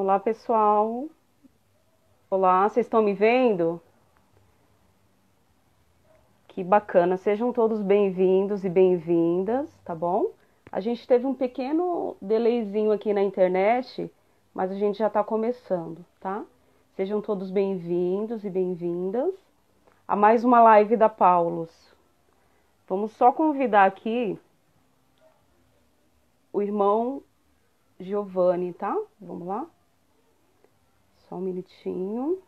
Olá, pessoal. Olá, vocês estão me vendo? Que bacana. Sejam todos bem-vindos e bem-vindas, tá bom? A gente teve um pequeno delayzinho aqui na internet, mas a gente já está começando, tá? Sejam todos bem-vindos e bem-vindas a mais uma live da Paulus. Vamos só convidar aqui o irmão Giovanni, tá? Vamos lá? Só um minutinho.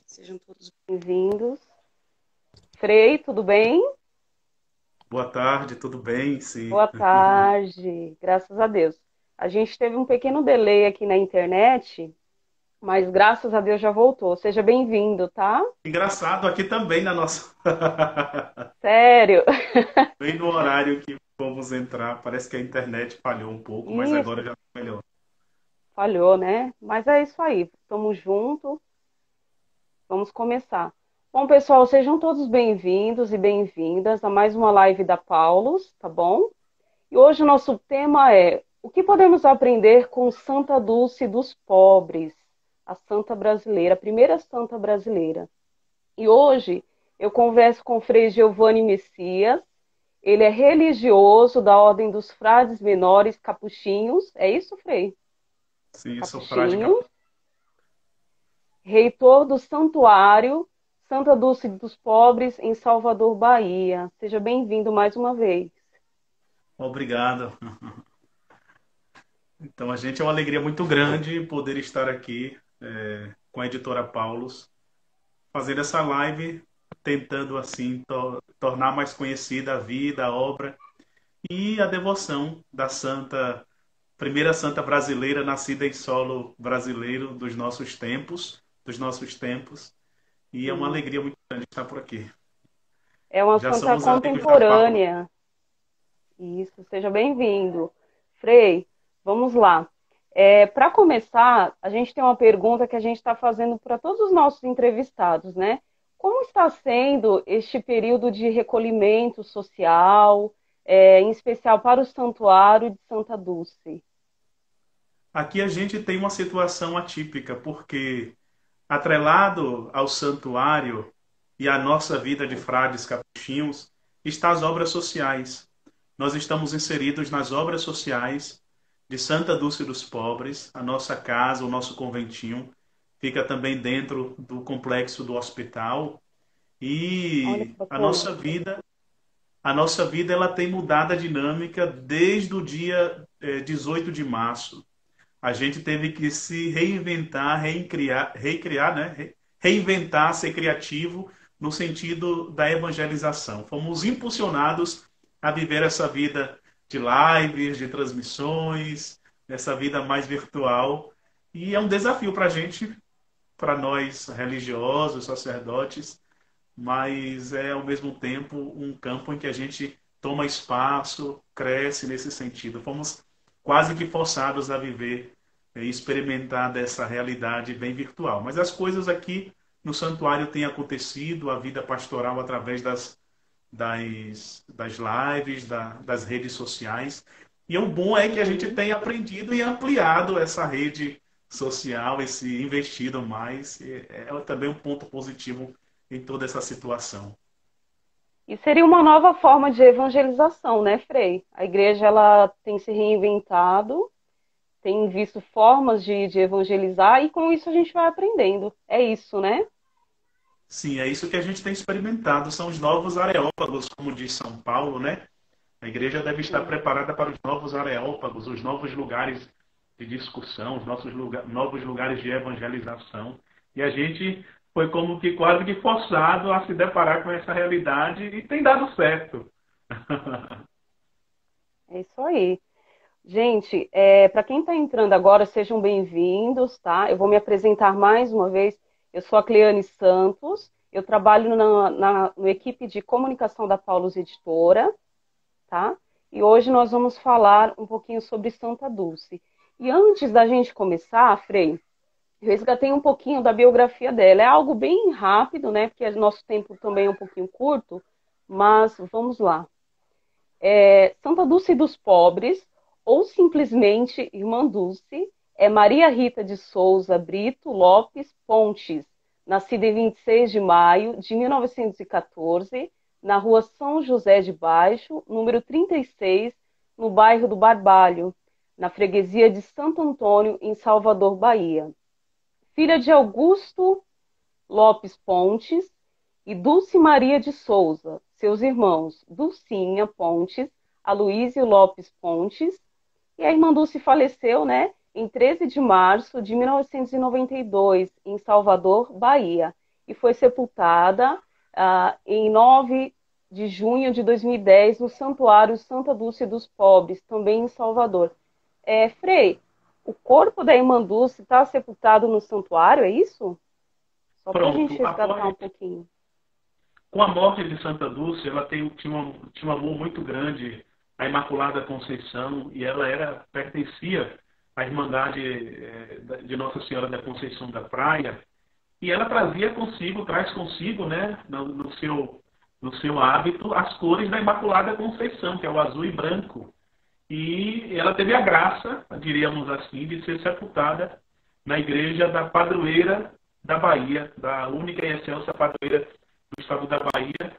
Sejam todos bem-vindos. Frei, tudo bem? Boa tarde, tudo bem? Sim. Boa tarde, graças a Deus. A gente teve um pequeno delay aqui na internet, mas graças a Deus já voltou. Seja bem-vindo, tá? Engraçado aqui também na nossa. Sério? Bem no horário que vamos entrar. Parece que a internet falhou um pouco, mas agora Isso, já está melhor. falhou, né? Mas é isso aí. Estamos juntos, vamos começar. Bom, pessoal, sejam todos bem-vindos e bem-vindas a mais uma live da Paulus, tá bom? E hoje o nosso tema é: o que podemos aprender com Santa Dulce dos Pobres, a santa brasileira, a primeira santa brasileira. E hoje eu converso com o Frei Giovanni Messias. Ele é religioso da Ordem dos Frades Menores Capuchinhos. É isso, Frei? Sim, eu sou frade Capuchinhos. Reitor do Santuário Santa Dulce dos Pobres, em Salvador, Bahia. Seja bem-vindo mais uma vez. Obrigado. Então, a gente é uma alegria muito grande poder estar aqui com a editora Paulus, fazendo essa live, tentando assim tornar mais conhecida a vida, a obra e a devoção da santa primeira santa brasileira nascida em solo brasileiro dos nossos tempos, e é uma Sim. alegria muito grande estar por aqui. É uma Já santa somos amigos da Paula. contemporânea. Isso, seja bem-vindo. Frei, vamos lá. Para começar, a gente tem uma pergunta que a gente está fazendo para todos os nossos entrevistados, né? Como está sendo este período de recolhimento social, em especial para o Santuário de Santa Dulce? Aqui a gente tem uma situação atípica, porque atrelado ao santuário e à nossa vida de frades capuchinhos, está as obras sociais. Nós estamos inseridos nas obras sociais de Santa Dulce dos Pobres, a nossa casa, o nosso conventinho, fica também dentro do complexo do hospital. Olha que E bacana. a nossa vida ela tem mudado a dinâmica desde o dia 18 de março. A gente teve que se reinventar, recriar, né? Reinventar, ser criativo no sentido da evangelização. Fomos impulsionados a viver essa vida de lives, de transmissões, essa vida mais virtual. E é um desafio para a gente, para nós religiosos, sacerdotes, mas é ao mesmo tempo um campo em que a gente toma espaço, cresce nesse sentido. Fomos quase que forçados a viver e experimentar dessa realidade bem virtual. Mas as coisas aqui no santuário têm acontecido, a vida pastoral através das lives, das redes sociais. E o bom é que a gente Uhum. tem aprendido e ampliado essa rede social, esse investido mais. É também um ponto positivo em toda essa situação. E seria uma nova forma de evangelização, né, Frei? A igreja ela tem se reinventado, tem visto formas de evangelizar e com isso a gente vai aprendendo. É isso, né? Sim, é isso que a gente tem experimentado. São os novos areópagos, como diz São Paulo, né? A igreja deve estar Sim. preparada para os novos areópagos, os novos lugares de discussão, os novos lugares de evangelização. E a gente foi como que quase que forçado a se deparar com essa realidade e tem dado certo. É isso aí. Gente, para quem está entrando agora, sejam bem-vindos, tá? Eu vou me apresentar mais uma vez. Eu sou a Cleane Santos, eu trabalho na equipe de comunicação da Paulus Editora, tá? E hoje nós vamos falar um pouquinho sobre Santa Dulce. E antes da gente começar, Frei, Eu resgatei um pouquinho da biografia dela. É algo bem rápido, né? Porque nosso tempo também é um pouquinho curto, mas vamos lá. Santa Dulce dos Pobres, ou simplesmente Irmã Dulce, é Maria Rita de Souza Brito Lopes Pontes, nascida em 26 de maio de 1914, na rua São José de Baixo, número 36, no bairro do Barbalho, na freguesia de Santo Antônio, em Salvador, Bahia. Filha de Augusto Lopes Pontes e Dulce Maria de Souza, seus irmãos Dulcinha Pontes, Aloísio Lopes Pontes, e a irmã Dulce faleceu, né, em 13 de março de 1992, em Salvador, Bahia, e foi sepultada em 9 de junho de 2010 no Santuário Santa Dulce dos Pobres, também em Salvador. Frei, o corpo da irmã Dulce está sepultado no santuário, é isso? Só para a gente Pronto, resgatar um pouquinho. com a morte de Santa Dulce, ela tinha um amor muito grande à Imaculada Conceição e ela pertencia à Irmandade de Nossa Senhora da Conceição da Praia e ela traz consigo, né, no seu hábito, as cores da Imaculada Conceição, que é o azul e branco. E ela teve a graça, diríamos assim, de ser sepultada na igreja da padroeira da Bahia, da única e excelsa padroeira do estado da Bahia,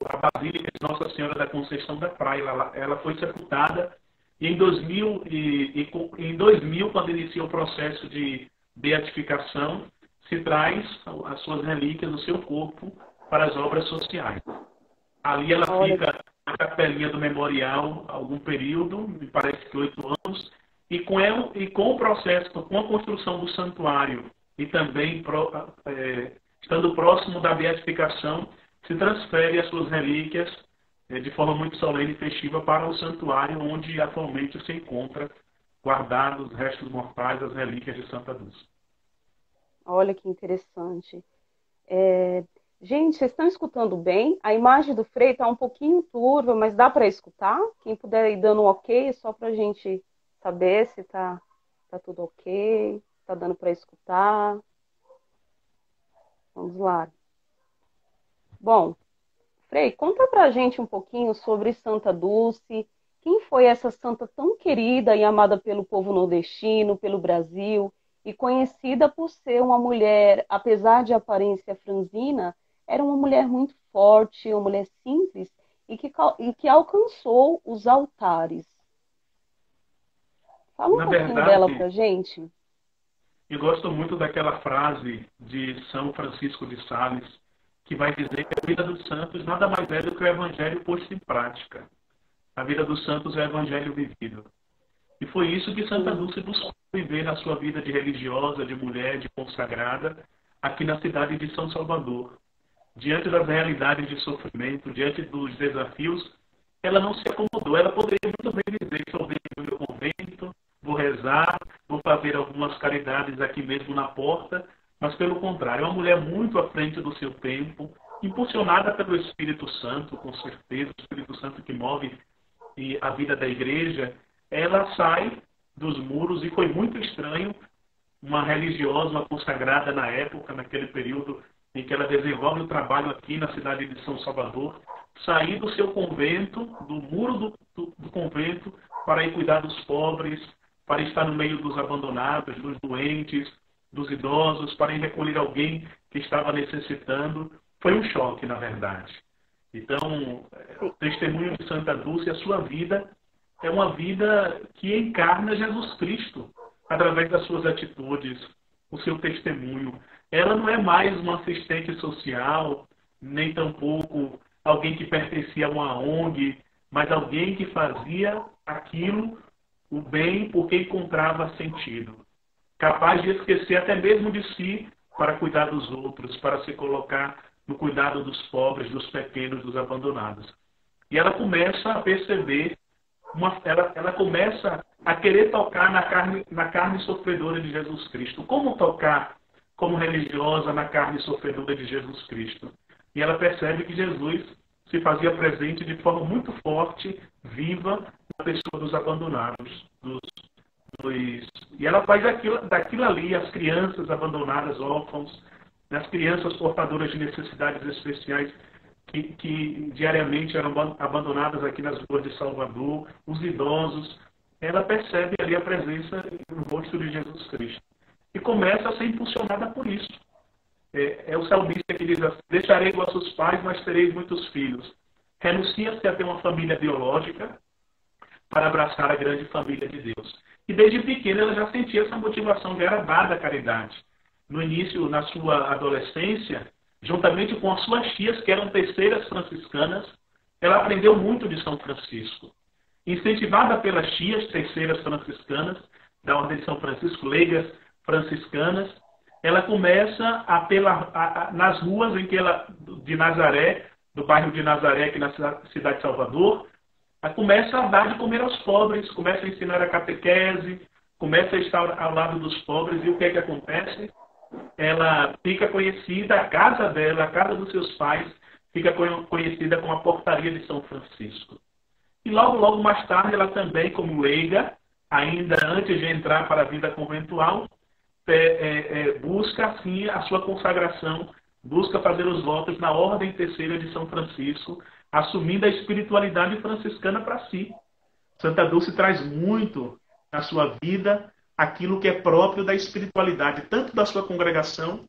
a Basílica de Nossa Senhora da Conceição da Praia. Ela foi sepultada e em 2000, quando iniciou o processo de beatificação, se traz as suas relíquias, o seu corpo, para as obras sociais. Ali ela Olha, fica na capelinha do memorial algum período, me parece que 8 anos, e com o processo, com a construção do santuário e também estando próximo da beatificação, se transfere as suas relíquias de forma muito solene e festiva para o santuário onde atualmente se encontra guardados os restos mortais, as relíquias de Santa Dulce. olha que interessante. Gente, vocês estão escutando bem? A imagem do Frei está um pouquinho turva, mas dá para escutar? Quem puder ir dando um ok, só para a gente saber se tá tudo ok, está dando para escutar. Vamos lá. Bom, Frei, conta para a gente um pouquinho sobre Santa Dulce. Quem foi essa santa tão querida e amada pelo povo nordestino, pelo Brasil, e conhecida por ser uma mulher, apesar de aparência franzina, era uma mulher muito forte, uma mulher simples e que alcançou os altares. Fala um Na pouquinho dela verdade, para a gente. eu gosto muito daquela frase de São Francisco de Sales, que vai dizer que a vida dos santos nada mais é do que o evangelho posto em prática. A vida dos santos é o evangelho vivido. E foi isso que Santa Sim. Dulce buscou viver na sua vida de religiosa, de mulher, de consagrada, aqui na cidade de São Salvador. Diante das realidades de sofrimento, diante dos desafios, ela não se acomodou. Ela poderia muito bem dizer: estou dentro do meu convento, vou rezar, vou fazer algumas caridades aqui mesmo na porta, mas pelo contrário, é uma mulher muito à frente do seu tempo, impulsionada pelo Espírito Santo, com certeza, o Espírito Santo que move a vida da igreja. Ela sai dos muros e foi muito estranho uma religiosa, uma consagrada na época, naquele período em que ela desenvolve o trabalho aqui na cidade de São Salvador, sair do seu convento, do muro do convento, para ir cuidar dos pobres, para estar no meio dos abandonados, dos doentes, dos idosos, para ir recolher alguém que estava necessitando. Foi um choque, na verdade. Então, o testemunho de Santa Dulce, a sua vida, é uma vida que encarna Jesus Cristo através das suas atitudes, o seu testemunho. Ela não é mais uma assistente social, nem tampouco alguém que pertencia a uma ONG, mas alguém que fazia aquilo, o bem, porque encontrava sentido. Capaz de esquecer até mesmo de si para cuidar dos outros, para se colocar no cuidado dos pobres, dos pequenos, dos abandonados. E ela começa a perceber, ela começa a querer tocar na carne sofredora de Jesus Cristo. Como tocar como religiosa na carne sofredora de Jesus Cristo? E ela percebe que Jesus se fazia presente de forma muito forte, viva, na pessoa dos abandonados, E ela faz daquilo ali, as crianças abandonadas, órfãos, as crianças portadoras de necessidades especiais que diariamente eram abandonadas aqui nas ruas de Salvador, os idosos. Ela percebe ali a presença no rosto de Jesus Cristo. E começa a ser impulsionada por isso. É o salmista que diz assim: deixarei vossos pais, mas tereis muitos filhos. Renuncia-se a ter uma família biológica para abraçar a grande família de Deus. E desde pequena ela já sentia essa motivação, já era dada a caridade. No início, na sua adolescência, juntamente com as suas tias, que eram terceiras franciscanas, ela aprendeu muito de São Francisco. Incentivada pelas tias terceiras franciscanas, da Ordem de São Francisco, leigas franciscanas, ela começa nas ruas de Nazaré, do bairro de Nazaré, aqui na cidade de Salvador, começa a dar de comer aos pobres, começa a ensinar a catequese, começa a estar ao lado dos pobres. E o que é que acontece? Ela fica conhecida, a casa dela, a casa dos seus pais, fica conhecida como a Portaria de São Francisco. E logo, logo mais tarde, ela também, como leiga, ainda antes de entrar para a vida conventual, busca, assim, a sua consagração, busca fazer os votos na Ordem Terceira de São Francisco, assumindo a espiritualidade franciscana para si. Santa Dulce traz muito na sua vida aquilo que é próprio da espiritualidade, tanto da sua congregação,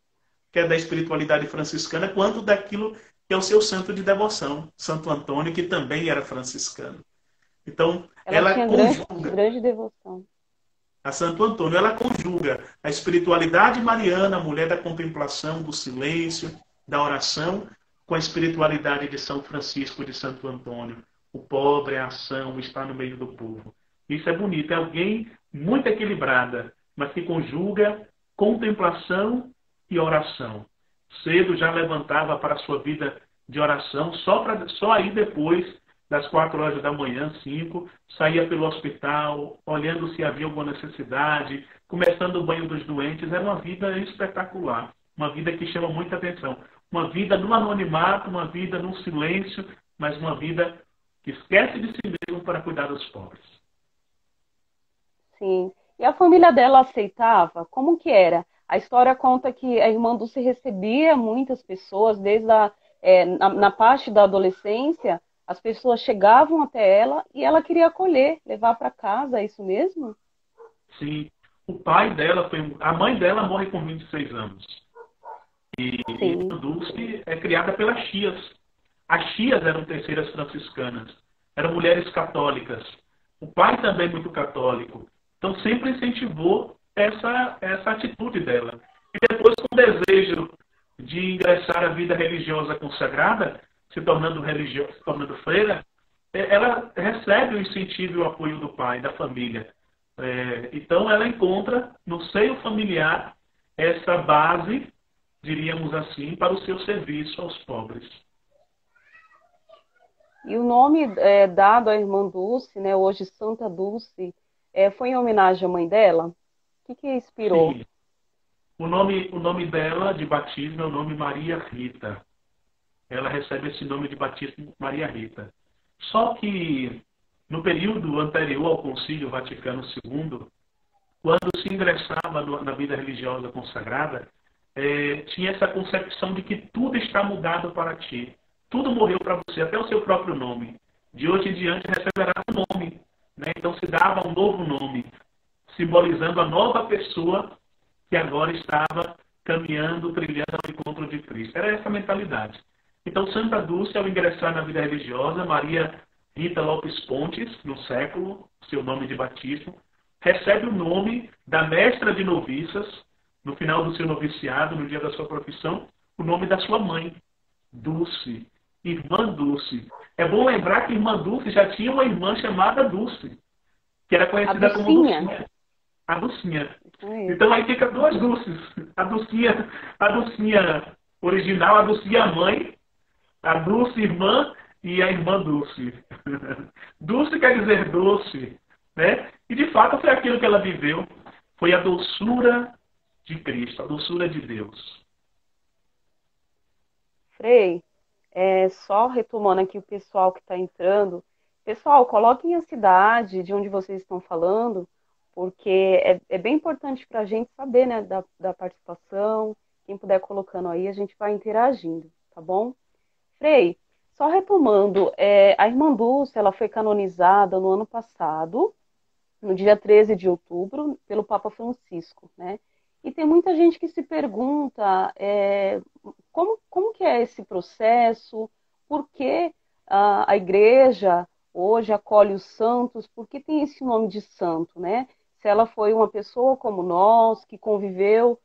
que é da espiritualidade franciscana, quanto daquilo que é o seu santo de devoção, Santo Antônio, que também era franciscano. Então, Ela tinha conjuga, grande devoção. a Santo Antônio, ela conjuga a espiritualidade mariana, a mulher da contemplação, do silêncio, da oração, com a espiritualidade de São Francisco de Santo Antônio. O pobre, a ação, está no meio do povo. Isso é bonito. É alguém muito equilibrada, mas que conjuga contemplação e oração. Cedo já levantava para a sua vida de oração, só aí depois das 4 horas da manhã, 5, saía pelo hospital, olhando se havia alguma necessidade, começando o banho dos doentes. Era uma vida espetacular, uma vida que chama muita atenção. Uma vida no anonimato, uma vida no silêncio, mas uma vida que esquece de si mesmo para cuidar dos pobres. Sim. E a família dela aceitava? Como que era? A história conta que a irmã Dulce recebia muitas pessoas, na parte da adolescência, as pessoas chegavam até ela e ela queria acolher, levar para casa, é isso mesmo? Sim. O pai dela a mãe dela morre com 26 anos. E Sim. a Dulce é criada pelas tias. As tias eram terceiras franciscanas, eram mulheres católicas. O pai também muito católico. Então sempre incentivou essa atitude dela. E depois, com o desejo de ingressar à vida religiosa consagrada, se tornando freira, ela recebe o incentivo e o apoio do pai, da família. Então ela encontra no seio familiar essa base, diríamos assim, para o seu serviço aos pobres. E o nome dado à irmã Dulce, né, hoje Santa Dulce, foi em homenagem à mãe dela? O que inspirou? Sim. O nome dela de batismo é o nome Maria Rita. Ela recebe esse nome de batismo Maria Rita. Só que no período anterior ao Concílio Vaticano II, quando se ingressava na vida religiosa consagrada, tinha essa concepção de que tudo está mudado para ti. Tudo morreu para você, até o seu próprio nome. De hoje em diante receberá um nome. Né? Então se dava um novo nome, simbolizando a nova pessoa que agora estava caminhando, trilhando ao encontro de Cristo. Era essa a mentalidade. Então Santa Dulce, ao ingressar na vida religiosa, Maria Rita Lopes Pontes, no século, seu nome de batismo, recebe o nome da mestra de noviças, no final do seu noviciado, no dia da sua profissão, o nome da sua mãe, Dulce, Irmã Dulce. É bom lembrar que Irmã Dulce já tinha uma irmã chamada Dulce, que era conhecida como Dulcinha. A Dulcinha. Então aí fica duas Dulces. A Dulcinha original, a Dulcinha mãe, a Dulce irmã e a irmã Dulce. Dulce quer dizer doce, né? E de fato foi aquilo que ela viveu. Foi a doçura de Cristo, a doçura de Deus. Frei, só retomando aqui o pessoal que está entrando. Pessoal, coloquem a cidade de onde vocês estão falando, porque é bem importante para a gente saber, né, da participação. Quem puder colocando aí, a gente vai interagindo, tá bom? Frei, só retomando, a irmã Dulce, ela foi canonizada no ano passado, no dia 13 de outubro, pelo Papa Francisco, né? E tem muita gente que se pergunta como que é esse processo, por que a igreja hoje acolhe os santos, por que tem esse nome de santo, né? Se ela foi uma pessoa como nós, que conviveu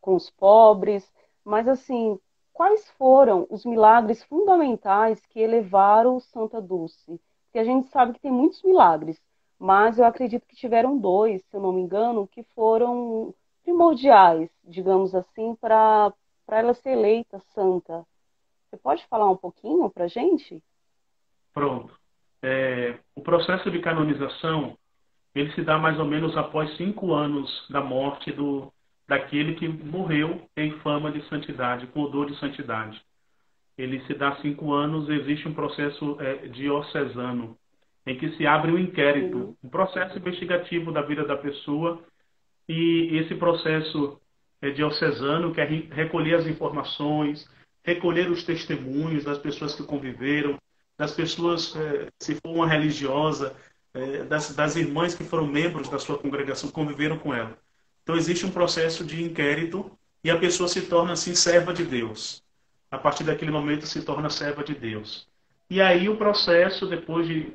com os pobres, mas assim, quais foram os milagres fundamentais que elevaram Santa Dulce? Porque a gente sabe que tem muitos milagres, mas eu acredito que tiveram dois, se eu não me engano, que foram primordiais, digamos assim, para ela ser eleita santa. Você pode falar um pouquinho para a gente? Pronto. O processo de canonização, ele se dá mais ou menos após 5 anos da morte daquele que morreu em fama de santidade, com odor de santidade. Ele se dá 5 anos, existe um processo diocesano, em que se abre um inquérito, Sim. um processo investigativo da vida da pessoa, e esse processo diocesano quer recolher as informações, recolher os testemunhos das pessoas que conviveram, das pessoas, se for uma religiosa, das irmãs que foram membros da sua congregação, conviveram com ela. Então existe um processo de inquérito e a pessoa se torna assim serva de Deus. A partir daquele momento se torna serva de Deus. E aí o processo, depois de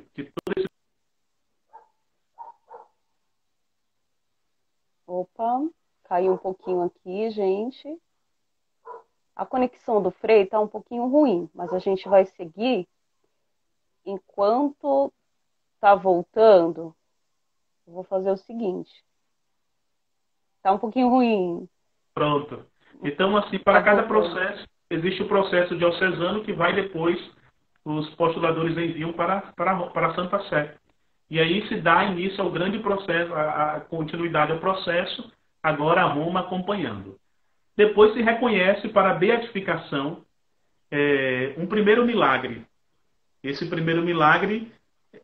Opa, caiu um pouquinho aqui, gente. A conexão do Frei está um pouquinho ruim, mas a gente vai seguir enquanto está voltando. Eu vou fazer o seguinte. Está um pouquinho ruim. Pronto. Então, assim, Está para cada voltando. processo, existe o processo diocesano que vai depois, os postuladores enviam para a Santa Sé. E aí se dá início ao grande processo, a continuidade ao processo, agora a Roma acompanhando. Depois se reconhece para a beatificação um primeiro milagre. Esse primeiro milagre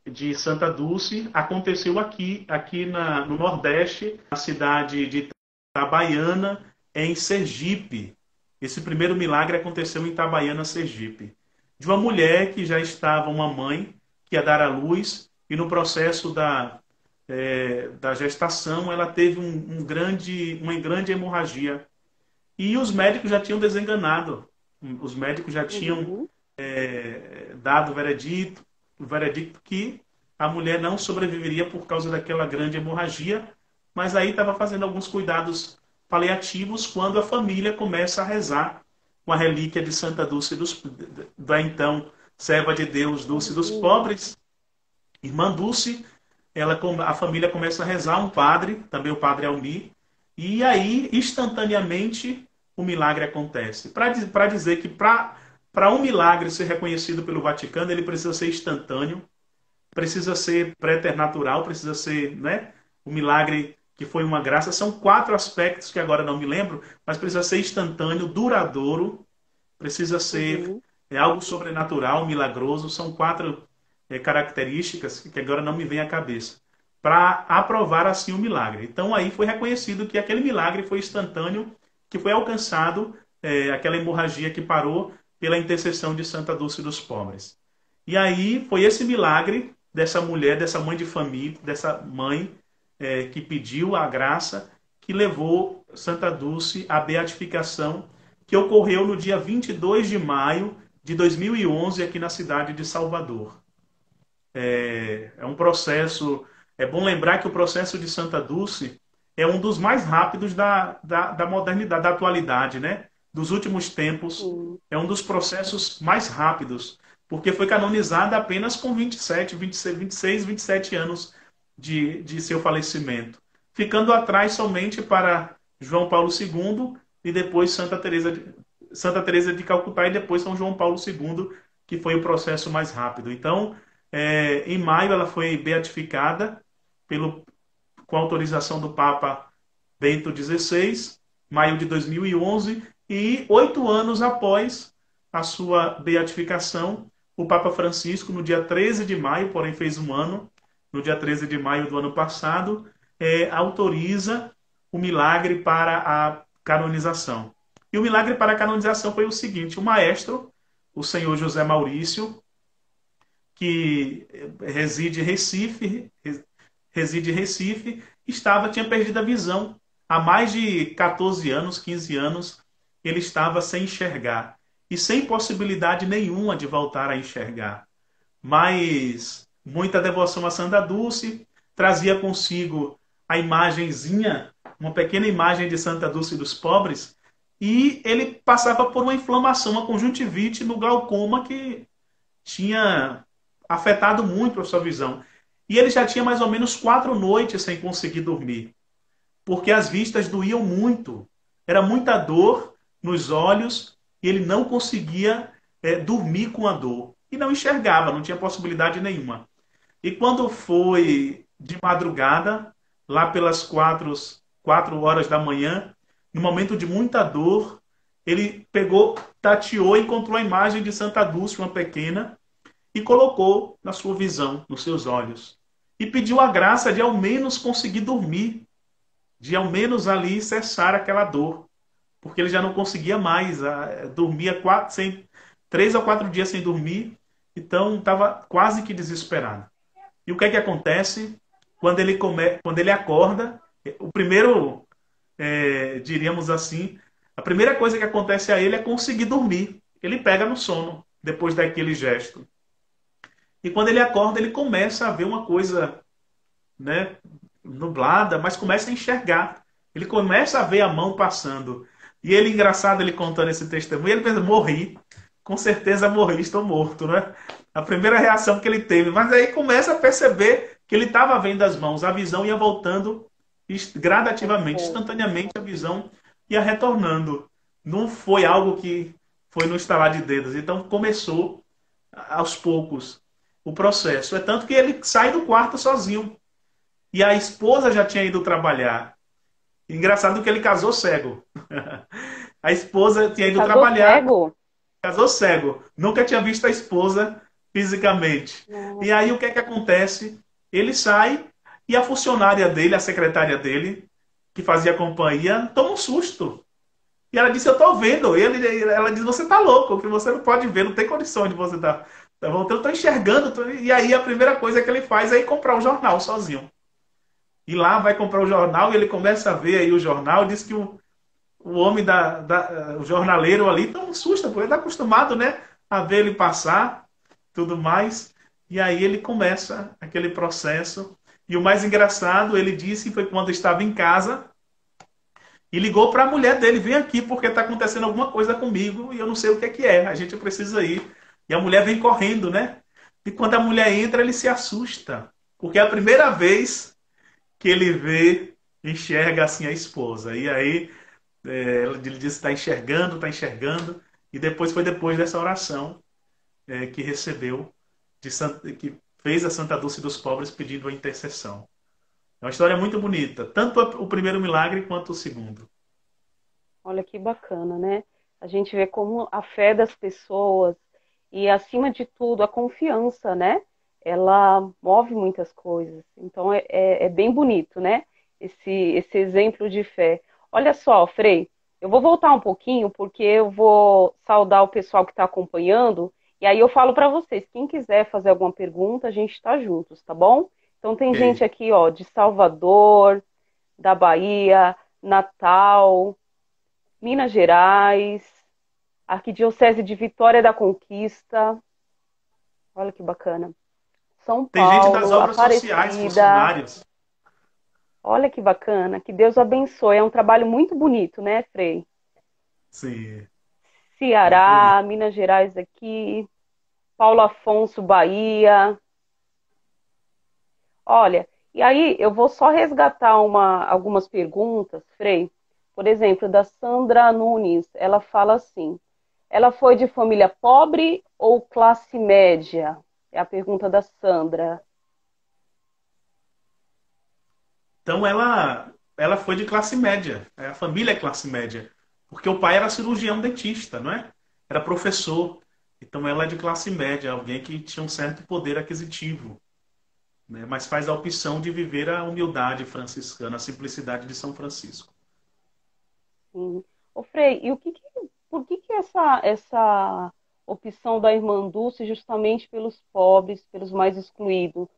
de Santa Dulce aconteceu no Nordeste, na cidade de Itabaiana, em Sergipe. Esse primeiro milagre aconteceu em Itabaiana, Sergipe. De uma mulher que já estava, uma mãe, que ia dar à luz, e no processo da gestação ela teve uma grande hemorragia. E os médicos já tinham desenganado. Os médicos já tinham Uhum. dado o veredicto que a mulher não sobreviveria por causa daquela grande hemorragia, mas aí estava fazendo alguns cuidados paliativos quando a família começa a rezar com a relíquia de Santa Dulce da então serva de Deus, Dulce dos Uhum. pobres, irmã Dulce. A família começa a rezar, um padre, também o padre Almir, e aí instantaneamente o milagre acontece. Para dizer que para um milagre ser reconhecido pelo Vaticano, ele precisa ser instantâneo, precisa ser preternatural, precisa ser, né, um milagre que foi uma graça. São 4 aspectos que agora não me lembro, mas precisa ser instantâneo, duradouro, precisa ser Uhum. algo sobrenatural, milagroso. São 4 características que agora não me vem à cabeça, para aprovar assim o milagre. Então aí foi reconhecido que aquele milagre foi instantâneo, que foi alcançado, aquela hemorragia que parou pela intercessão de Santa Dulce dos Pobres. E aí foi esse milagre dessa mulher, dessa mãe de família, dessa mãe que pediu a graça, que levou Santa Dulce à beatificação, que ocorreu no dia 22 de maio de 2011 aqui na cidade de Salvador. É um processo. É bom lembrar que o processo de Santa Dulce é um dos mais rápidos da modernidade, da atualidade, né? Dos últimos tempos. Sim. É um dos processos mais rápidos, porque foi canonizada apenas com 27, 26, 26, 27 anos de seu falecimento, ficando atrás somente para João Paulo II e depois Santa Teresa de Calcutá e depois São João Paulo II, que foi o processo mais rápido. Então, em maio ela foi beatificada pelo, com autorização do Papa Bento XVI, maio de 2011, e 8 anos após a sua beatificação, o Papa Francisco, no dia 13 de maio, porém fez um ano, no dia 13 de maio do ano passado, autoriza o milagre para a canonização. E o milagre para a canonização foi o seguinte: o maestro, o senhor José Maurício, que reside em Recife, tinha perdido a visão. Há mais de 14 anos, 15 anos, ele estava sem enxergar e sem possibilidade nenhuma de voltar a enxergar. Mas muita devoção a Santa Dulce, trazia consigo a imagenzinha, uma pequena imagem de Santa Dulce dos pobres, e ele passava por uma inflamação, uma conjuntivite no glaucoma que tinha afetado muito a sua visão. E ele já tinha mais ou menos 4 noites sem conseguir dormir, porque as vistas doíam muito. Era muita dor nos olhos e ele não conseguia dormir com a dor. E não enxergava, não tinha possibilidade nenhuma. E quando foi de madrugada, lá pelas 4 horas da manhã, no momento de muita dor, ele pegou, tateou e encontrou a imagem de Santa Dulce, uma pequena, e colocou na sua visão, nos seus olhos. E pediu a graça de ao menos conseguir dormir, de ao menos ali cessar aquela dor, porque ele já não conseguia mais, dormia 3 ou 4 dias sem dormir, então estava quase que desesperado. E o que é que acontece quando ele acorda? O primeiro, diríamos assim, a primeira coisa que acontece a ele é conseguir dormir. Ele pega no sono depois daquele gesto. E quando ele acorda, ele começa a ver uma coisa, né, nublada, mas começa a enxergar. Ele começa a ver a mão passando. E ele, engraçado, ele contando esse testemunho, ele pensa: morri, com certeza morri, estou morto, né? A primeira reação que ele teve. Mas aí começa a perceber que ele estava vendo as mãos, a visão ia voltando gradativamente, instantaneamente a visão ia retornando. Não foi algo que foi no estalar de dedos. Então começou aos poucos o processo. É tanto que ele sai do quarto sozinho. E a esposa já tinha ido trabalhar. Engraçado que ele casou cego. A esposa tinha ido trabalhar. Cego? Casou cego. Nunca tinha visto a esposa fisicamente. Não. E aí o que é que acontece? Ele sai e a funcionária dele, a secretária dele, que fazia companhia, toma um susto. E ela disse: eu tô vendo. Ela diz: você tá louco, que você não pode ver, não tem condição de você estar. Eu tô enxergando. E aí a primeira coisa que ele faz é ir comprar o jornal sozinho. E lá vai comprar o jornal e ele começa a ver aí o jornal. Diz que o homem o jornaleiro ali toma um susto, porque ele está acostumado, né, a ver ele passar, tudo mais. E aí ele começa aquele processo. E o mais engraçado, ele disse, foi quando estava em casa e ligou para a mulher dele: vem aqui porque está acontecendo alguma coisa comigo e eu não sei o que é, a gente precisa ir. E a mulher vem correndo, né? E quando a mulher entra, ele se assusta, porque é a primeira vez que ele enxerga assim a esposa. E aí ele disse: está enxergando. E foi depois dessa oração que recebeu, que fez a Santa Dulce dos Pobres pedindo a intercessão. É uma história muito bonita, tanto o primeiro milagre quanto o segundo. Olha que bacana, né? A gente vê como a fé das pessoas e, acima de tudo, a confiança, né? Ela move muitas coisas. Então, é bem bonito, né? Esse exemplo de fé. Olha só, Frei, eu vou voltar um pouquinho, porque eu vou saudar o pessoal que está acompanhando, e aí eu falo para vocês: quem quiser fazer alguma pergunta, a gente está juntos, tá bom? Então, tem gente Ok. aqui, ó, de Salvador, da Bahia, Natal, Minas Gerais, Arquidiocese de Vitória da Conquista. Olha que bacana. São Tem gente das Paulo, obras sociais, Aparecida. funcionários. Olha que bacana. Que Deus abençoe. É um trabalho muito bonito, né, Frei? Sim, muito bonito. Ceará, Minas Gerais aqui, Paulo Afonso, Bahia. Olha, e aí eu vou só resgatar algumas perguntas, Frei. Por exemplo, da Sandra Nunes. Ela fala assim: ela foi de família pobre ou classe média? É a pergunta da Sandra. Então ela foi de classe média. A família é classe média. Porque o pai era cirurgião dentista, não é? Era professor. Então ela é de classe média, alguém que tinha um certo poder aquisitivo. né? Mas faz a opção de viver a humildade franciscana, a simplicidade de São Francisco. Sim. Ô, Frei, e por que essa opção da irmã Dulce justamente pelos pobres, pelos mais excluídos?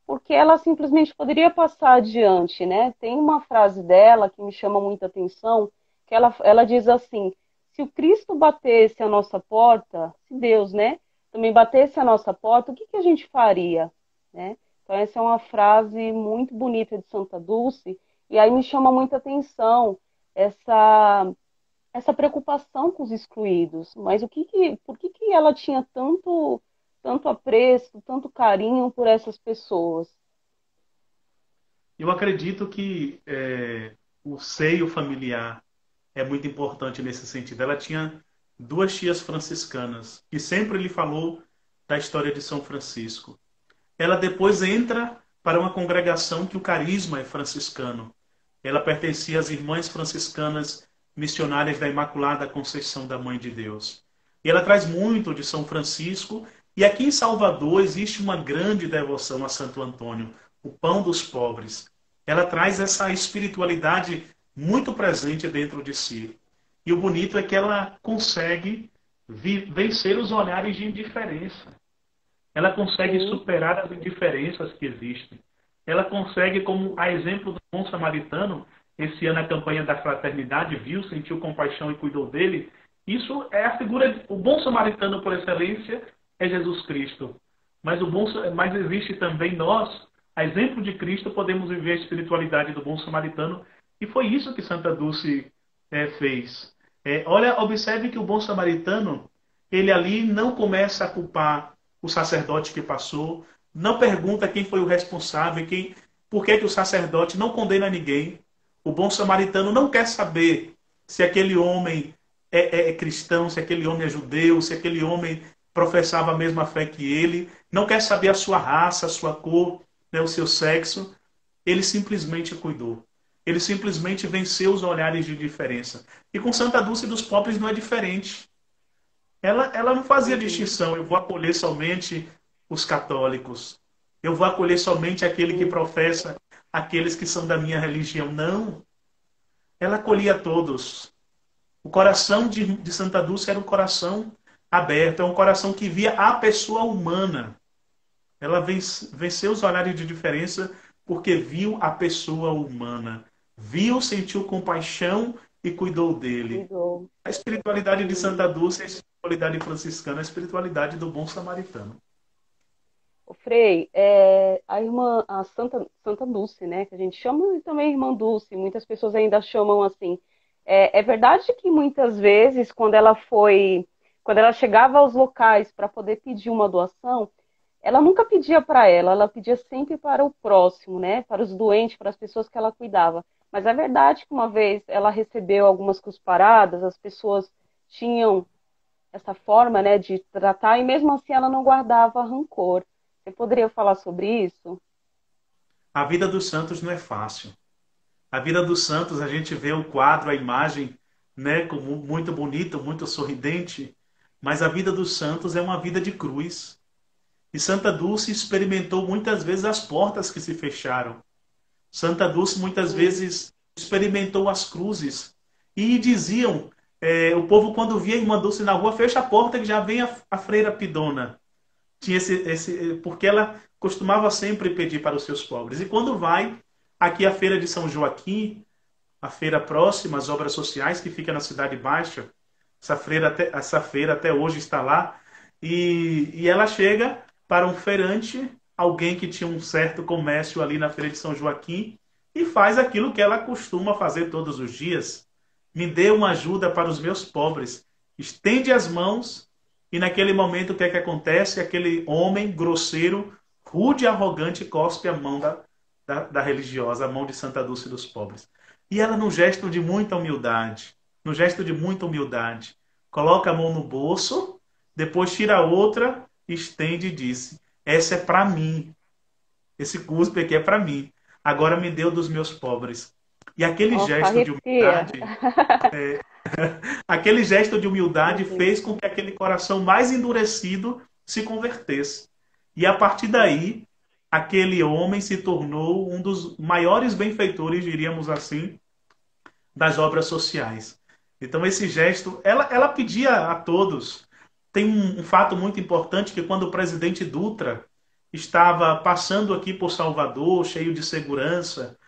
Porque ela simplesmente poderia passar adiante, né? Tem uma frase dela que me chama muita atenção, que ela diz assim: se o Cristo batesse a nossa porta, se Deus, né, também batesse a nossa porta, o que a gente faria, né? Então essa é uma frase muito bonita de Santa Dulce, e aí me chama muita atenção essa essa preocupação com os excluídos. Mas por que ela tinha tanto apreço, tanto carinho por essas pessoas? Eu acredito que o seio familiar é muito importante nesse sentido. Ela tinha duas tias franciscanas que sempre lhe falou da história de São Francisco. Ela depois entra para uma congregação que o carisma é franciscano. Ela pertencia às Irmãs Franciscanas Missionárias da Imaculada Conceição da Mãe de Deus. E ela traz muito de São Francisco. E aqui em Salvador existe uma grande devoção a Santo Antônio, o pão dos pobres. Ela traz essa espiritualidade muito presente dentro de si. E o bonito é que ela consegue vencer os olhares de indiferença. Ela consegue Sim, superar as indiferenças que existem. Ela consegue, como a exemplo do bom samaritano, esse ano a campanha da fraternidade viu, sentiu compaixão e cuidou dele. Isso é a figura, o bom samaritano por excelência é Jesus Cristo. Mas existe também nós, a exemplo de Cristo, podemos viver a espiritualidade do bom samaritano. E foi isso que Santa Dulce fez. Olha, observe que o bom samaritano, ele ali não começa a culpar o sacerdote que passou, não pergunta quem foi o responsável, por que o sacerdote não condena ninguém. O bom samaritano não quer saber se aquele homem é cristão, se aquele homem é judeu, se aquele homem professava a mesma fé que ele, não quer saber a sua raça, a sua cor, né, o seu sexo. Ele simplesmente cuidou. Ele simplesmente venceu os olhares de diferença. E com Santa Dulce dos pobres não é diferente. Ela não fazia uhum, distinção, eu vou acolher somente os católicos, eu vou acolher somente aquele que sim, professa, aqueles que são da minha religião. Não, ela acolhia todos. O coração de Santa Dulce era um coração aberto, é um coração que via a pessoa humana. Ela venceu os olhares de diferença porque viu a pessoa humana. Viu, sentiu compaixão e cuidou dele. cuidou. A espiritualidade de Santa Sim. Dulce é a espiritualidade franciscana, a espiritualidade do bom samaritano. O Frei, a irmã, a Santa Dulce, né, que a gente chama e também irmã Dulce, muitas pessoas ainda chamam assim. É verdade que muitas vezes, quando ela chegava aos locais para poder pedir uma doação, ela nunca pedia para ela pedia sempre para o próximo, né, para os doentes, para as pessoas que ela cuidava. Mas é verdade que uma vez ela recebeu algumas cusparadas, as pessoas tinham essa forma, né, de tratar, e mesmo assim ela não guardava rancor. Você poderia falar sobre isso? A vida dos santos não é fácil. A vida dos santos, a gente vê o quadro, a imagem, né, como muito bonita, muito sorridente, mas a vida dos santos é uma vida de cruz. E Santa Dulce experimentou muitas vezes as portas que se fecharam. Santa Dulce muitas Sim, vezes experimentou as cruzes. E diziam, o povo quando via a irmã Dulce na rua, fecha a porta que já vem a freira Pidona. Tinha porque ela costumava sempre pedir para os seus pobres. E quando vai aqui à feira de São Joaquim, a feira próxima, as obras sociais, que fica na Cidade Baixa, essa feira até hoje está lá, e ela chega para um feirante, alguém que tinha um certo comércio ali na feira de São Joaquim, e faz aquilo que ela costuma fazer todos os dias. Me dê uma ajuda para os meus pobres. Estende as mãos e naquele momento o que é que acontece? Aquele homem grosseiro, rude e arrogante cospe a mão da religiosa, a mão de Santa Dulce dos pobres. E ela, num gesto de muita humildade, num gesto de muita humildade, coloca a mão no bolso, depois tira a outra, estende e disse: essa é para mim. Esse cuspe aqui é para mim. Agora me deu dos meus pobres. E nossa, arrepia. aquele gesto de Meu humildade Deus. fez com que aquele coração mais endurecido se convertesse. E a partir daí, aquele homem se tornou um dos maiores benfeitores, diríamos assim, das obras sociais. Então, esse gesto, ela pedia a todos. Tem um fato muito importante que quando o presidente Dutra estava passando aqui por Salvador, cheio de segurança,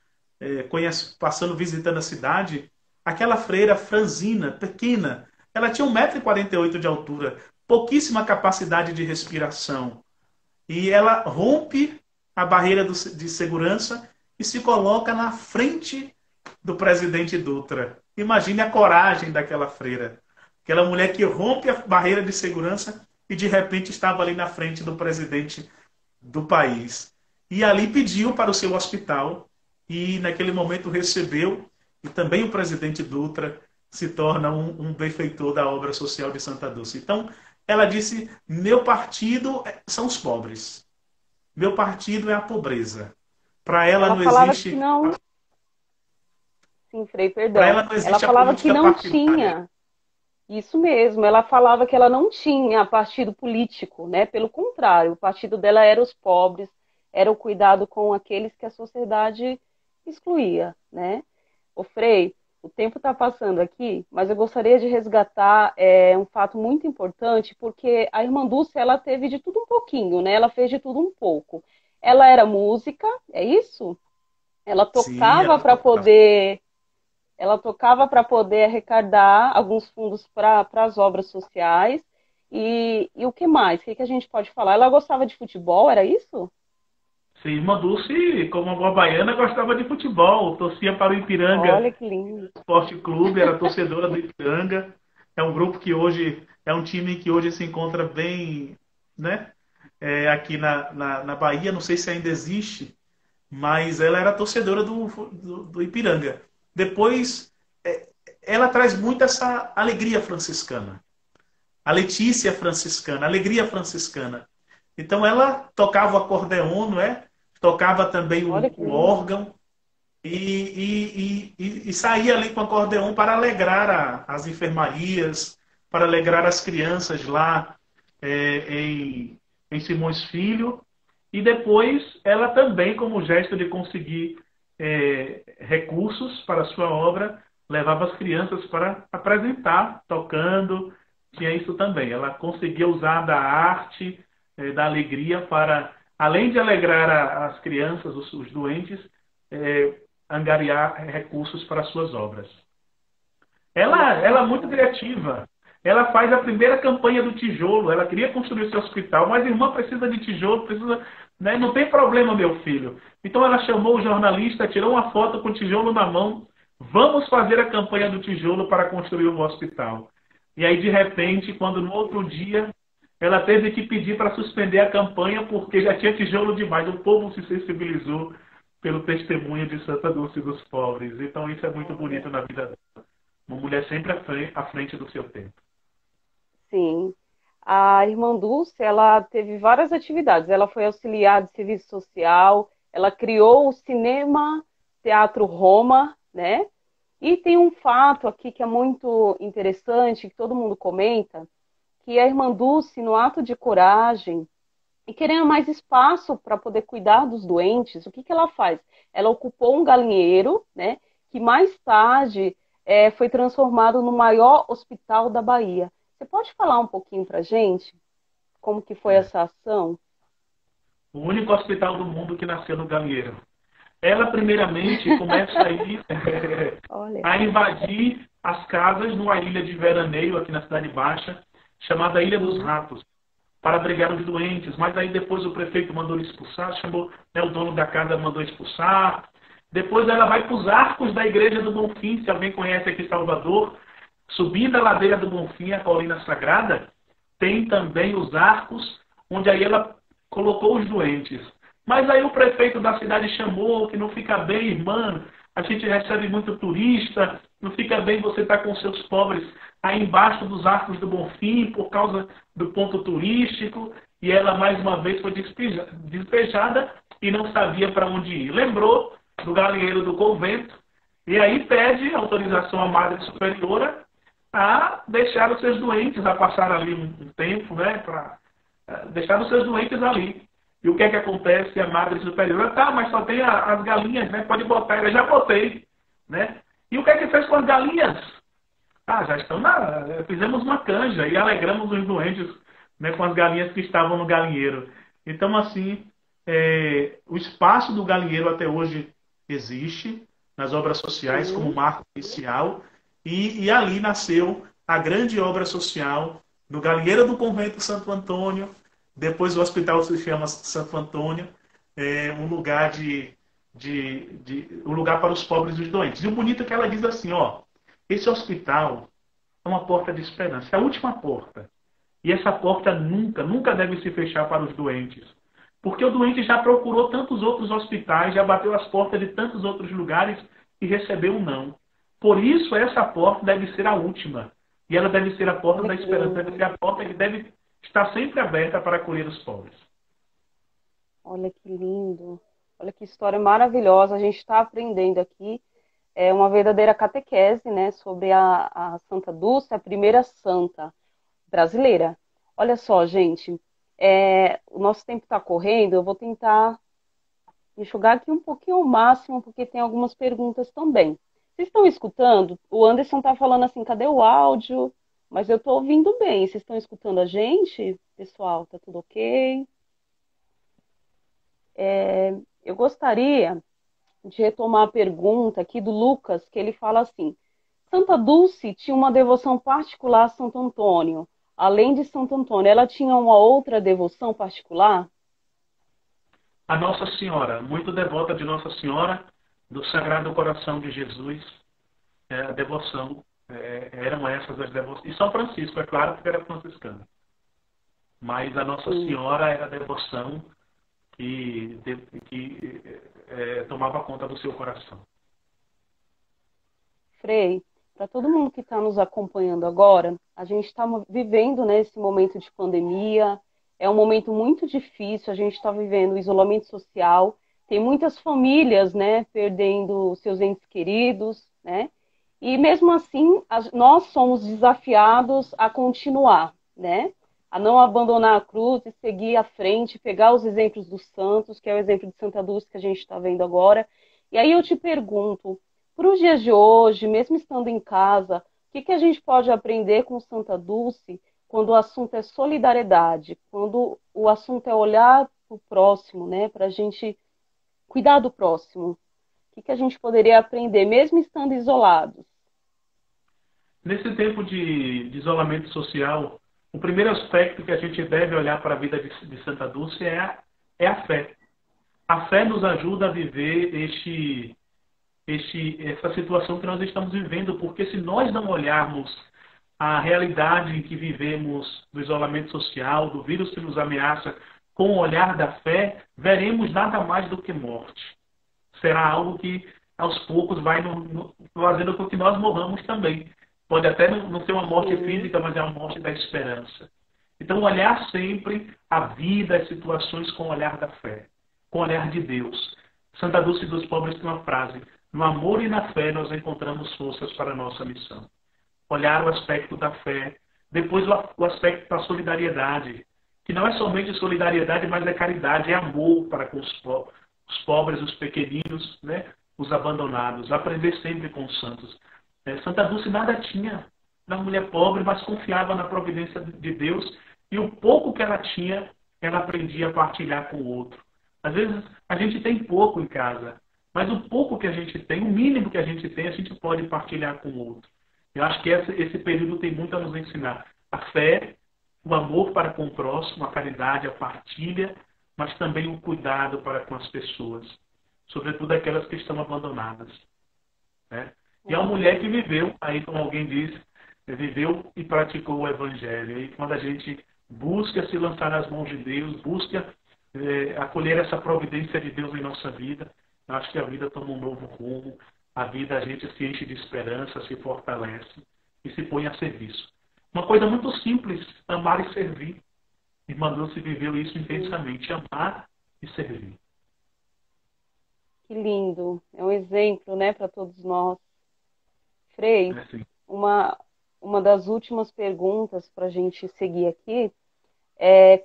passando, visitando a cidade, aquela freira franzina, pequena, ela tinha 1,48 m de altura, pouquíssima capacidade de respiração. E ela rompe a barreira de segurança e se coloca na frente do presidente Dutra. Imagine a coragem daquela freira. Aquela mulher que rompe a barreira de segurança e de repente estava ali na frente do presidente do país. E ali pediu para o seu hospital e naquele momento recebeu, e também o presidente Dutra se torna um benfeitor da obra social de Santa Dulce. Então, ela disse, meu partido são os pobres. Meu partido é a pobreza. Para ela Ela não falava que existe... não. Sim, Frei, Para perdão. ela não Ela existe a falava que política não partidária. tinha. Isso mesmo, ela falava que ela não tinha partido político, né? Pelo contrário, o partido dela era os pobres, era o cuidado com aqueles que a sociedade excluía, né? Ô Frei, o tempo está passando aqui, mas eu gostaria de resgatar um fato muito importante, porque a irmã Dulce, ela teve de tudo um pouquinho, né? Ela fez de tudo um pouco. Ela era música, é isso? Ela Sim, tocava ela para tocava. poder ela tocava para poder arrecadar alguns fundos para as obras sociais. E o que mais? O que a gente pode falar? Ela gostava de futebol, era isso? Sim, irmã Dulce, como uma boa baiana, gostava de futebol. Torcia para o Ipiranga Olha que lindo. Esporte Clube, era torcedora do Ipiranga. É um grupo que hoje, é um time que hoje se encontra bem, né? Aqui na Bahia, não sei se ainda existe, mas ela era torcedora do Ipiranga. Depois, ela traz muito essa alegria franciscana. A Letícia franciscana, a alegria franciscana. Então ela tocava o acordeon, não é? Tocava também Olha que o lindo. órgão e saía ali com o acordeon para alegrar as enfermarias, para alegrar as crianças lá em Simões Filho. E depois ela também, como gesto de conseguir recursos para a sua obra, levava as crianças para apresentar, tocando, tinha isso também. Ela conseguia usar da arte, da alegria para, além de alegrar as crianças, os doentes, angariar recursos para suas obras. Ela é muito criativa. Ela faz a primeira campanha do tijolo. Ela queria construir seu hospital, mas a irmã precisa de tijolo, precisa, né? Não tem problema, meu filho. Então ela chamou o jornalista, tirou uma foto com o tijolo na mão. Vamos fazer a campanha do tijolo para construir o hospital. E aí, de repente, quando no outro dia ela teve que pedir para suspender a campanha porque já tinha tijolo demais. O povo se sensibilizou pelo testemunho de Santa Dulce dos Pobres. Então isso é muito bonito na vida dela. Uma mulher sempre à frente do seu tempo. Sim. A irmã Dulce, ela teve várias atividades. Ela foi auxiliar de serviço social, ela criou o Cinema Teatro Roma, né? E tem um fato aqui que é muito interessante, que todo mundo comenta, que a irmã Dulce, no ato de coragem, e querendo mais espaço para poder cuidar dos doentes, o que ela faz? Ela ocupou um galinheiro, né, que mais tarde foi transformado no maior hospital da Bahia. Você pode falar um pouquinho para a gente como que foi É. essa ação? O único hospital do mundo que nasceu no galinheiro. Ela, primeiramente, começa a ir Olha, a invadir as casas numa ilha de veraneio aqui na Cidade Baixa, chamada Ilha dos sim, Ratos, para abrigar os doentes. Mas aí depois o prefeito mandou ele expulsar, chamou, né, o dono da casa mandou expulsar. Depois ela vai para os arcos da Igreja do Bonfim, se alguém conhece aqui em Salvador, subindo a ladeira do Bonfim, a colina sagrada, tem também os arcos, onde aí ela colocou os doentes. Mas aí o prefeito da cidade chamou, que não fica bem, irmã, a gente recebe muito turista, não fica bem você estar com seus pobres aí embaixo dos arcos do Bonfim, por causa do ponto turístico, e ela mais uma vez foi despejada e não sabia para onde ir. Lembrou do galinheiro do convento, e aí pede autorização à Madre Superiora a deixar os seus doentes, a passar ali um tempo, né, para deixar os seus doentes ali. E o que é que acontece? A Madre Superiora, tá, mas só tem as galinhas, né? Pode botar. Eu já botei, né? E o que é que fez com as galinhas? Ah, já estão fizemos uma canja e alegramos os doentes, né, com as galinhas que estavam no galinheiro. Então, assim, o espaço do galinheiro até hoje existe nas obras sociais como Sim, marco inicial e ali nasceu a grande obra social do galinheiro do convento Santo Antônio. Depois o hospital se chama Santo Antônio, um lugar um lugar para os pobres e os doentes. E o bonito é que ela diz assim, ó, esse hospital é uma porta de esperança, é a última porta. E essa porta nunca, nunca deve se fechar para os doentes. Porque o doente já procurou tantos outros hospitais, já bateu as portas de tantos outros lugares e recebeu um não. Por isso, essa porta deve ser a última. E ela deve ser a porta olha da que esperança, deve lindo. ser a porta que deve estar sempre aberta para acolher os pobres. Olha que lindo. Olha que história maravilhosa. A gente está aprendendo aqui. É uma verdadeira catequese, né, sobre a Santa Dulce, a primeira santa brasileira. Olha só, gente, o nosso tempo está correndo, eu vou tentar enxugar aqui um pouquinho ao máximo, porque tem algumas perguntas também. Vocês estão escutando? O Anderson está falando assim, cadê o áudio? Mas eu estou ouvindo bem. Vocês estão escutando a gente? Pessoal, tá tudo ok? Eu gostaria de retomar a pergunta aqui do Lucas, que ele fala assim: Santa Dulce tinha uma devoção particular a Santo Antônio. Além de Santo Antônio, ela tinha uma outra devoção particular? A Nossa Senhora, muito devota de Nossa Senhora, do Sagrado Coração de Jesus, a devoção, eram essas as devoções. E São Francisco, é claro, porque era franciscano. Mas a Nossa Sim. Senhora era a devoção que, tomava conta do seu coração. Frei, para todo mundo que está nos acompanhando agora, a gente está vivendo, né, esse momento de pandemia, é um momento muito difícil, a gente está vivendo o isolamento social, tem muitas famílias, né, perdendo seus entes queridos, né, e mesmo assim nós somos desafiados a continuar, né, a não abandonar a cruz e seguir à frente, pegar os exemplos dos santos, que é o exemplo de Santa Dulce que a gente está vendo agora. E aí eu te pergunto, para os dias de hoje, mesmo estando em casa, o que a gente pode aprender com Santa Dulce quando o assunto é solidariedade, quando o assunto é olhar para o próximo, né, para a gente cuidar do próximo? O que a gente poderia aprender, mesmo estando isolados? Nesse tempo de isolamento social, o primeiro aspecto que a gente deve olhar para a vida de Santa Dulce é a fé. A fé nos ajuda a viver essa situação que nós estamos vivendo, porque se nós não olharmos a realidade em que vivemos do isolamento social, do vírus que nos ameaça, com o olhar da fé, veremos nada mais do que morte. Será algo que, aos poucos, vai fazendo com que nós morramos também. Pode até não ser uma morte Sim, física, mas é uma morte da esperança. Então, olhar sempre a vida, as situações com o olhar da fé, com o olhar de Deus. Santa Dulce dos Pobres tem uma frase: no amor e na fé nós encontramos forças para a nossa missão. Olhar o aspecto da fé, depois o aspecto da solidariedade, que não é somente solidariedade, mas é caridade, é amor para com os pobres, os pequeninos, né? Os abandonados. Aprender sempre com os santos. Santa Dulce nada tinha, era uma mulher pobre, mas confiava na providência de Deus, e o pouco que ela tinha, ela aprendia a partilhar com o outro. Às vezes a gente tem pouco em casa, mas o pouco que a gente tem, o mínimo que a gente tem, a gente pode partilhar com o outro. Eu acho que esse período tem muito a nos ensinar. A fé, o amor para com o próximo, a caridade, a partilha, mas também o cuidado para com as pessoas, sobretudo aquelas que estão abandonadas. Né? E é uma mulher que viveu, aí como alguém disse, viveu e praticou o Evangelho. E quando a gente busca se lançar nas mãos de Deus, busca acolher essa providência de Deus em nossa vida, eu acho que a vida toma um novo rumo, a vida a gente se enche de esperança, se fortalece e se põe a serviço. Uma coisa muito simples, amar e servir. Irmã Dulce viveu isso sim. intensamente, amar e servir. Que lindo. É um exemplo, né, para todos nós. Frei, É assim. uma, uma das últimas perguntas para a gente seguir aqui.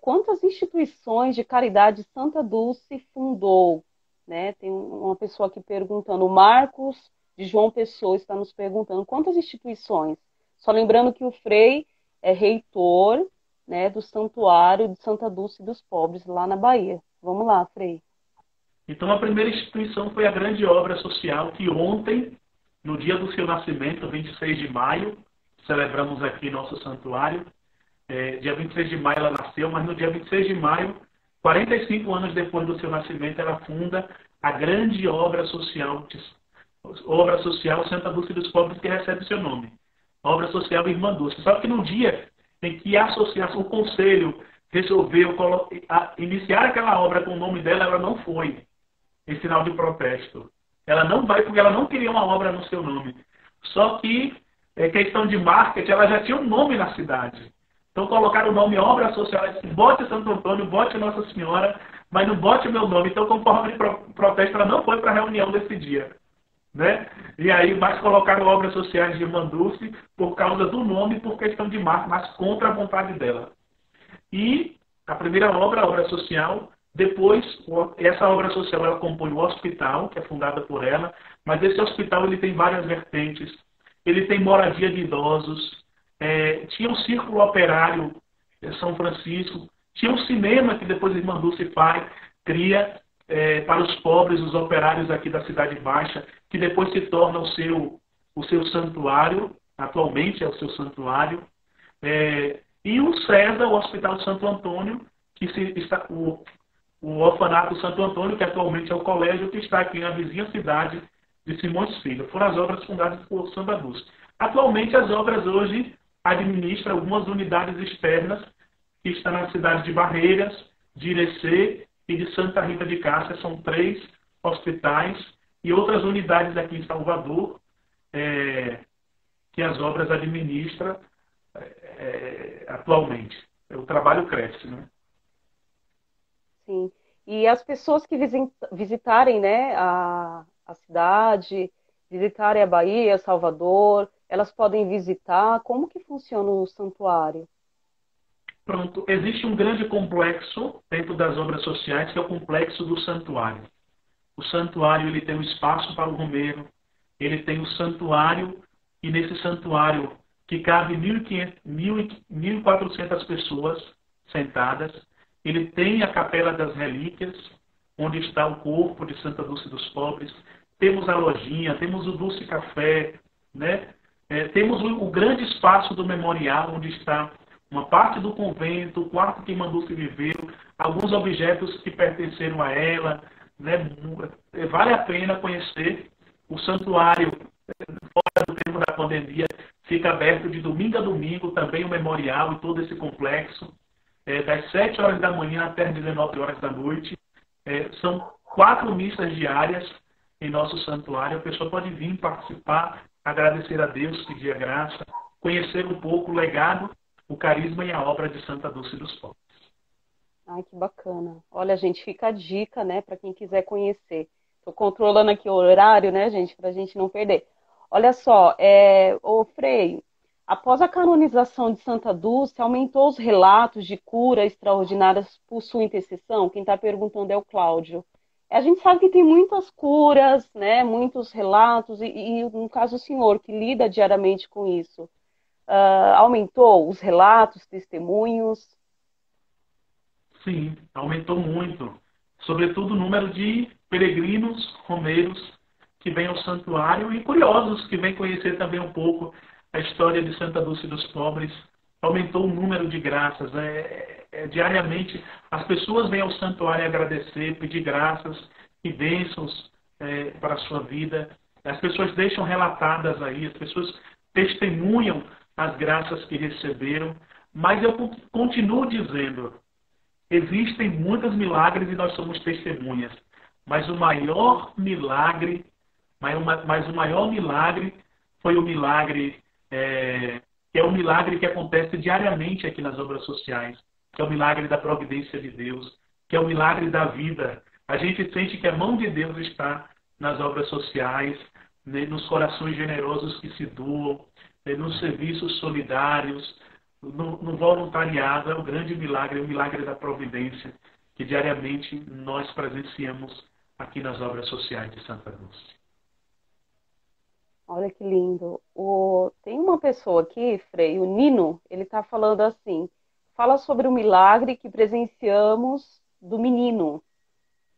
quantas instituições de caridade Santa Dulce fundou? Né? Tem uma pessoa aqui perguntando, o Marcos de João Pessoa está nos perguntando quantas instituições. Só lembrando que o Frei é reitor, né, do Santuário de Santa Dulce dos Pobres, lá na Bahia. Vamos lá, Frei. Então, a primeira instituição foi a grande obra social que ontem, no dia do seu nascimento, 26 de maio, celebramos aqui nosso santuário. Dia 26 de maio ela nasceu, mas no dia 26 de maio, 45 anos depois do seu nascimento, ela funda a grande obra social Santa Dulce dos Pobres, que recebe seu nome. Obra social Irmã Dulce. Só que no dia em que a associação, o conselho, resolveu iniciar aquela obra com o nome dela, ela não foi, em sinal de protesto. Ela não vai porque ela não queria uma obra no seu nome. Só que, questão de marketing, ela já tinha um nome na cidade. Então colocaram o nome Obra Social, ela disse, bote Santo Antônio, bote Nossa Senhora, mas não bote o meu nome. Então, como forma de protesto, ela não foi para a reunião desse dia. Né? E aí, mais colocaram obras sociais de Irmã Dulce por causa do nome, por questão de marketing, mas contra a vontade dela. E a primeira obra, a obra social, depois, essa obra social ela compõe o hospital, que é fundada por ela, mas esse hospital ele tem várias vertentes. Ele tem moradia de idosos, tinha um círculo operário em São Francisco, tinha um cinema que depois a Irmã Dulce cria para os pobres, os operários aqui da Cidade Baixa, que depois se torna o seu santuário, atualmente é o seu santuário. E o César, o Hospital Santo Antônio, o Orfanato Santo Antônio, que atualmente é o colégio, que está aqui na vizinha cidade de Simões Filho. Foram as obras fundadas por Santa Dulce. Atualmente, as obras hoje administram algumas unidades externas, que estão na cidade de Barreiras, de Irecê e de Santa Rita de Cássia. São 3 hospitais e outras unidades aqui em Salvador, que as obras administram atualmente. O trabalho cresce, né? Sim. E as pessoas que visitarem, né, a cidade, visitarem a Bahia, Salvador, elas podem visitar. Como que funciona o santuário? Pronto. Existe um grande complexo dentro das obras sociais, que é o complexo do santuário. O santuário ele tem um espaço para o romeiro, ele tem o santuário, e nesse santuário que cabe 1.400 pessoas sentadas. Ele tem a Capela das Relíquias, onde está o corpo de Santa Dulce dos Pobres. Temos a lojinha, temos o Dulce Café, né? Temos o grande espaço do memorial, onde está uma parte do convento, o quarto que Irmã Dulce viveu, alguns objetos que pertenceram a ela. Né? Vale a pena conhecer o santuário. Fora do tempo da pandemia, fica aberto de domingo a domingo, também o memorial e todo esse complexo, das 7 horas da manhã até as 19 horas da noite. São 4 missas diárias em nosso santuário. A pessoa pode vir participar, agradecer a Deus, pedir a graça, conhecer um pouco o legado, o carisma e a obra de Santa Dulce dos Pobres. Ai, que bacana. Olha, gente, fica a dica, né, para quem quiser conhecer. Estou controlando aqui o horário, né, gente, para a gente não perder. Olha só, ô Frei, após a canonização de Santa Dulce, aumentou os relatos de cura extraordinárias por sua intercessão? Quem está perguntando é o Cláudio. A gente sabe que tem muitas curas, né, muitos relatos, e no caso o senhor, que lida diariamente com isso, aumentou os relatos, testemunhos? Sim, aumentou muito. Sobretudo o número de peregrinos, romeiros, que vêm ao santuário e curiosos que vêm conhecer também um pouco a história de Santa Dulce dos Pobres. Aumentou o número de graças. Diariamente as pessoas vêm ao santuário agradecer, pedir graças e bênçãos para a sua vida. As pessoas deixam relatadas aí, as pessoas testemunham as graças que receberam. Mas eu continuo dizendo, existem muitos milagres e nós somos testemunhas. Mas o maior milagre foi o milagre, que é o milagre que acontece diariamente aqui nas obras sociais, que é o milagre da providência de Deus, que é o milagre da vida. A gente sente que a mão de Deus está nas obras sociais, né, nos corações generosos que se doam, nos serviços solidários, no voluntariado, é o grande milagre, é o milagre da providência que diariamente nós presenciamos aqui nas obras sociais de Santa Dulce. Olha que lindo. Tem uma pessoa aqui, Frei, o Nino, ele está falando assim, fala sobre o milagre que presenciamos do menino.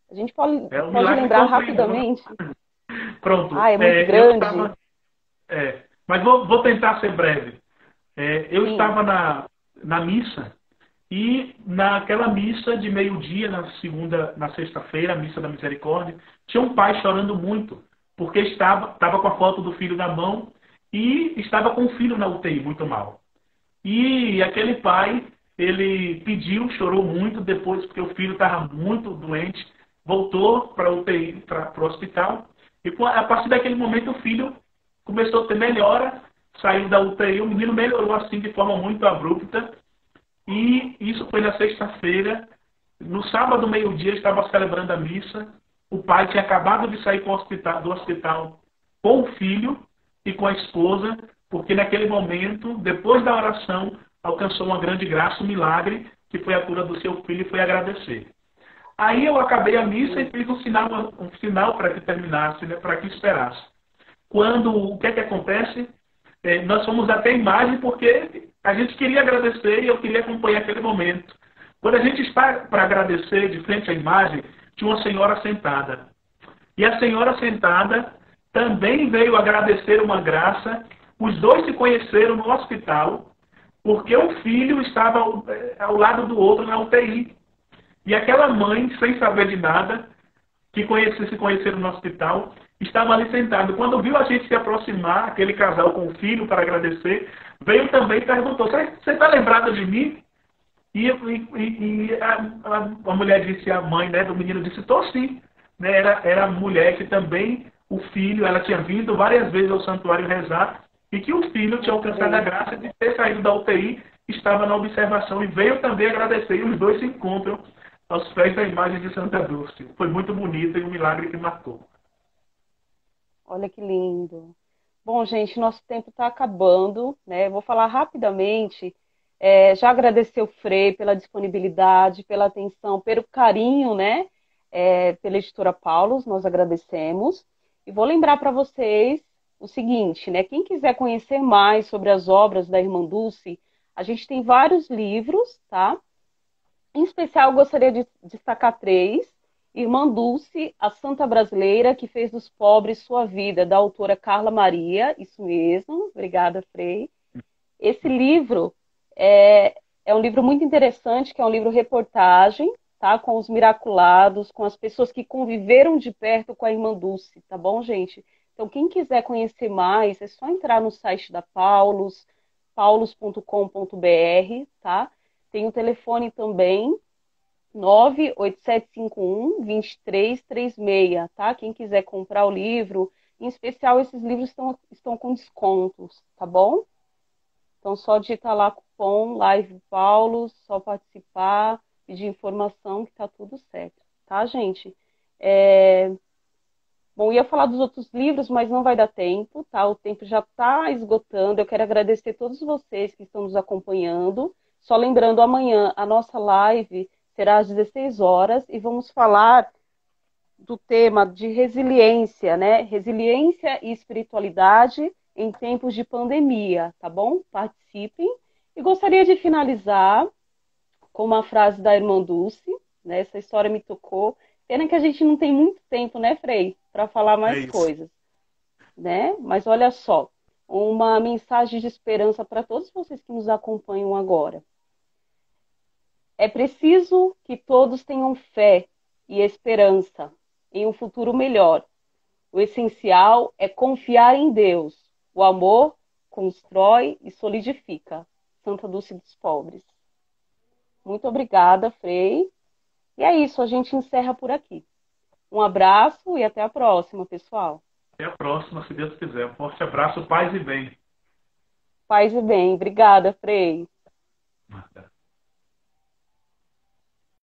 A gente pode, É um pode milagre lembrar contínuo. rapidamente? Pronto, Ah, é muito eu grande. estava. Mas vou tentar ser breve. Eu Sim. estava na missa, e naquela missa de meio-dia, na sexta-feira, a missa da misericórdia, tinha um pai chorando muito, porque estava com a foto do filho na mão e estava com o filho na UTI, muito mal. E aquele pai, ele pediu, chorou muito depois, porque o filho estava muito doente, voltou para a UTI, para o hospital, e a partir daquele momento o filho começou a ter melhora, saiu da UTI, o menino melhorou assim de forma muito abrupta, e isso foi na sexta-feira. No sábado, meio-dia, estava celebrando a missa. O pai tinha acabado de sair do hospital com o filho e com a esposa, porque naquele momento, depois da oração, alcançou uma grande graça, um milagre, que foi a cura do seu filho, e foi agradecer. Aí eu acabei a missa e fiz um sinal para que terminasse, né, para que esperasse. O que é que acontece? Nós fomos até a imagem porque a gente queria agradecer e eu queria acompanhar aquele momento. Quando a gente está para agradecer, de frente à imagem, tinha uma senhora sentada. E a senhora sentada também veio agradecer uma graça. Os dois se conheceram no hospital, porque o filho estava ao lado do outro na UTI. E aquela mãe, sem saber de nada, se conheceram no hospital, estava ali sentado. Quando viu a gente se aproximar, aquele casal com o filho, para agradecer, veio também e perguntou: você está lembrada de mim? E a mulher disse, a mãe, né, do menino disse: estou sim. Né, era a mulher que também, o filho, ela tinha vindo várias vezes ao santuário rezar, e que o filho tinha alcançado a graça de ter saído da UTI, estava na observação e veio também agradecer, e os dois se encontram aos pés da imagem de Santa Dulce. Foi muito bonito e um milagre que marcou. Olha que lindo. Bom, gente, nosso tempo está acabando, né? Vou falar rapidamente. Já agradecer o Frei pela disponibilidade, pela atenção, pelo carinho, né? Pela editora Paulus, nós agradecemos. E vou lembrar para vocês o seguinte, né? Quem quiser conhecer mais sobre as obras da Irmã Dulce, a gente tem vários livros, tá? Em especial, eu gostaria de destacar três. Irmã Dulce, a Santa Brasileira, que fez dos pobres sua vida, da autora Carla Maria. Isso mesmo, obrigada, Frei. Esse livro é um livro muito interessante, que é um livro reportagem, tá? Com os miraculados, com as pessoas que conviveram de perto com a Irmã Dulce, tá bom, gente? Então, quem quiser conhecer mais, é só entrar no site da Paulus, paulus.com.br, tá? Tem o telefone também, 98751-2336, tá? Quem quiser comprar o livro, em especial esses livros estão com descontos, tá bom? Então só digitar lá cupom Live Paulo, só participar, pedir informação que tá tudo certo, tá, gente? Bom, ia falar dos outros livros, mas não vai dar tempo, tá? O tempo já está esgotando. Eu quero agradecer a todos vocês que estão nos acompanhando. Só lembrando, amanhã a nossa live será às 16 horas e vamos falar do tema de resiliência, né? Resiliência e espiritualidade em tempos de pandemia, tá bom? Participem. E gostaria de finalizar com uma frase da Irmã Dulce, né? Essa história me tocou. Pena que a gente não tem muito tempo, né, Frei, para falar É mais isso. coisas, né? Mas olha só, uma mensagem de esperança para todos vocês que nos acompanham agora. É preciso que todos tenham fé e esperança em um futuro melhor. O essencial é confiar em Deus. O amor constrói e solidifica. Santa Dulce dos Pobres. Muito obrigada, Frei. E é isso, a gente encerra por aqui. Um abraço e até a próxima, pessoal. Até a próxima, se Deus quiser. Um forte abraço, paz e bem. Paz e bem. Obrigada, Frei. Nada.